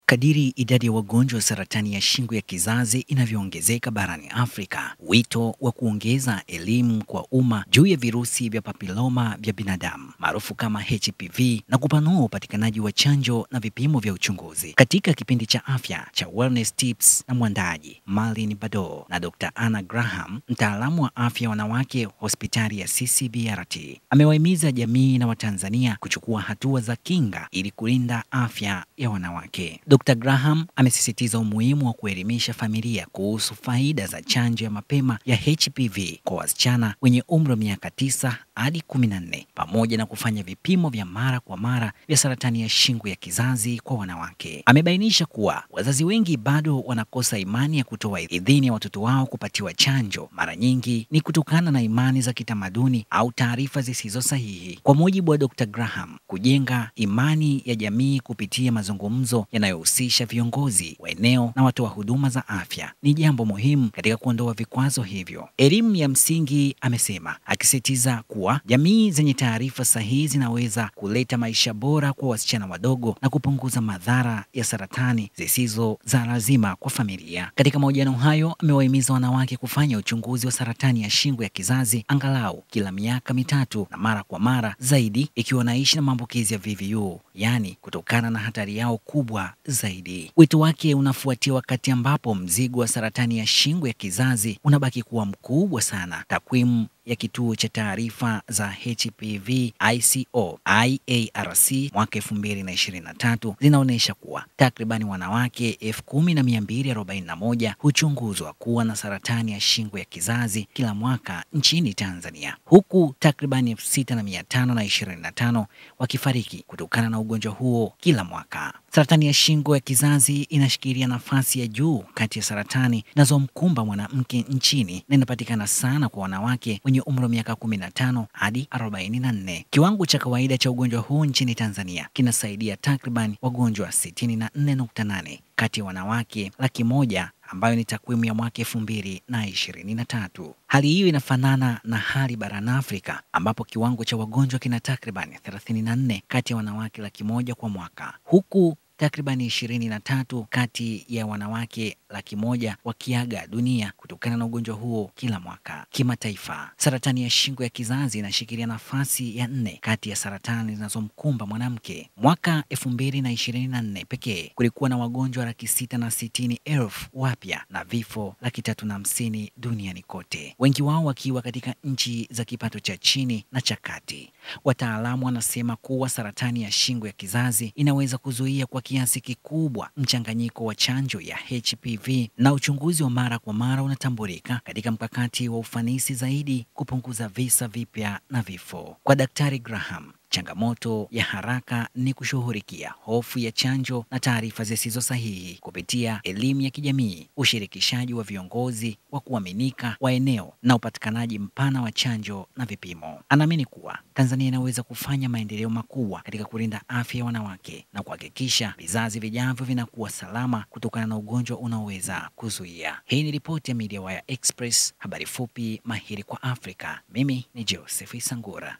Kadiri idadi ya wagonjwa wa saratani ya shingo ya kizazi inavyoongezeka barani Afrika, wito wa kuongeza elimu kwa umma juu ya virusi vya papiloma vya binadamu maarufu kama HPV na kupanua upatikanaji wa chanjo na vipimo vya uchunguzi. Katika kipindi cha afya cha Wellness Tips na mwandaji Marlin Bado na Dr. Anna Graham, mtaalamu wa afya wanawake hospitali ya CCBRT, amewahimiza jamii na Watanzania kuchukua hatua za kinga ili kulinda afya ya wanawake. Dr. Graham amesisitiza umuhimu wa kuelimisha familia kuhusu faida za chanjo ya mapema ya HPV kwa wasichana wenye umri wa miaka 9 hadi 14 pamoja na kufanya vipimo vya mara kwa mara vya saratani ya shingo ya kizazi kwa wanawake. Amebainisha kuwa wazazi wengi bado wanakosa imani ya kutoa idhini ya watoto wao kupatiwa chanjo. Mara nyingi ni kutokana na imani za kitamaduni au taarifa zisizo sahihi. Kwa mujibu wa Dr. Graham, kujenga imani ya jamii kupitia mazungumzo yanayohusisha viongozi wa eneo na watoa huduma za afya ni jambo muhimu katika kuondoa vikwazo hivyo. Elimu ya msingi, amesema, akisisitiza kuwa jamii zenye taarifa sahihi zinaweza kuleta maisha bora kwa wasichana wadogo na kupunguza madhara ya saratani zisizo za lazima kwa familia. Katika mahojiano hayo, amewahimiza wanawake kufanya uchunguzi wa saratani ya shingo ya kizazi angalau kila miaka 3 na mara kwa mara zaidi ikiwa wanaishi na maambukizi ya VVU, yani kutokana na hatari yao kubwa zaidi. Wito wake unafuatia wakati ambapo mzigo wa saratani ya shingo ya kizazi unabaki kuwa mkubwa sana. Takwimu ya kituo cha taarifa za HPV ICO IARC mwaka 2023 zinaonyesha kuwa takribani wanawake 10,241 huchunguzwa kuwa na saratani ya shingo ya kizazi kila mwaka nchini Tanzania, huku takribani 6,525 wakifariki kutokana na ugonjwa huo kila mwaka. Saratani ya shingo ya kizazi inashikilia nafasi ya juu kati ya saratani zinazomkumba mwanamke nchini na inapatikana sana kwa wanawake wenye umri wa miaka 15 hadi 44. Kiwango cha kawaida cha ugonjwa huu nchini Tanzania kinasaidia takriban wagonjwa 64.8 kati ya wanawake 100,000, ambayo ni takwimu ya mwaka 2023. Hali hiyo inafanana na hali barani Afrika ambapo kiwango cha wagonjwa kina takriban 34 kati ya wanawake 100,000 kwa mwaka, huku takribani 23 kati ya wanawake 100,000 wakiaga dunia kutokana na ugonjwa huo kila mwaka. Kimataifa, saratani ya shingo ya kizazi inashikilia nafasi ya 4 kati ya saratani zinazomkumba mwanamke. Mwaka 2024 pekee kulikuwa na wagonjwa 660,000 wapya na vifo 350,000 duniani kote, wengi wao wakiwa katika nchi za kipato cha chini na cha kati. Wataalamu wanasema kuwa saratani ya shingo ya kizazi inaweza kuzuia kwa kiasi kikubwa. Mchanganyiko wa chanjo ya HPV na uchunguzi wa mara kwa mara unatambulika katika mkakati wa ufanisi zaidi kupunguza visa vipya na vifo. Kwa Daktari Graham, changamoto ya haraka ni kushughulikia hofu ya chanjo na taarifa zisizo sahihi kupitia elimu ya kijamii, ushirikishaji wa viongozi wa kuaminika wa eneo na upatikanaji mpana wa chanjo na vipimo. Anaamini kuwa Tanzania inaweza kufanya maendeleo makubwa katika kulinda afya ya wanawake na kuhakikisha vizazi vijavyo vinakuwa salama kutokana na ugonjwa unaoweza kuzuia. Hii ni ripoti ya Media Wire Express, habari fupi mahiri kwa Afrika. Mimi ni Joseph Isangura.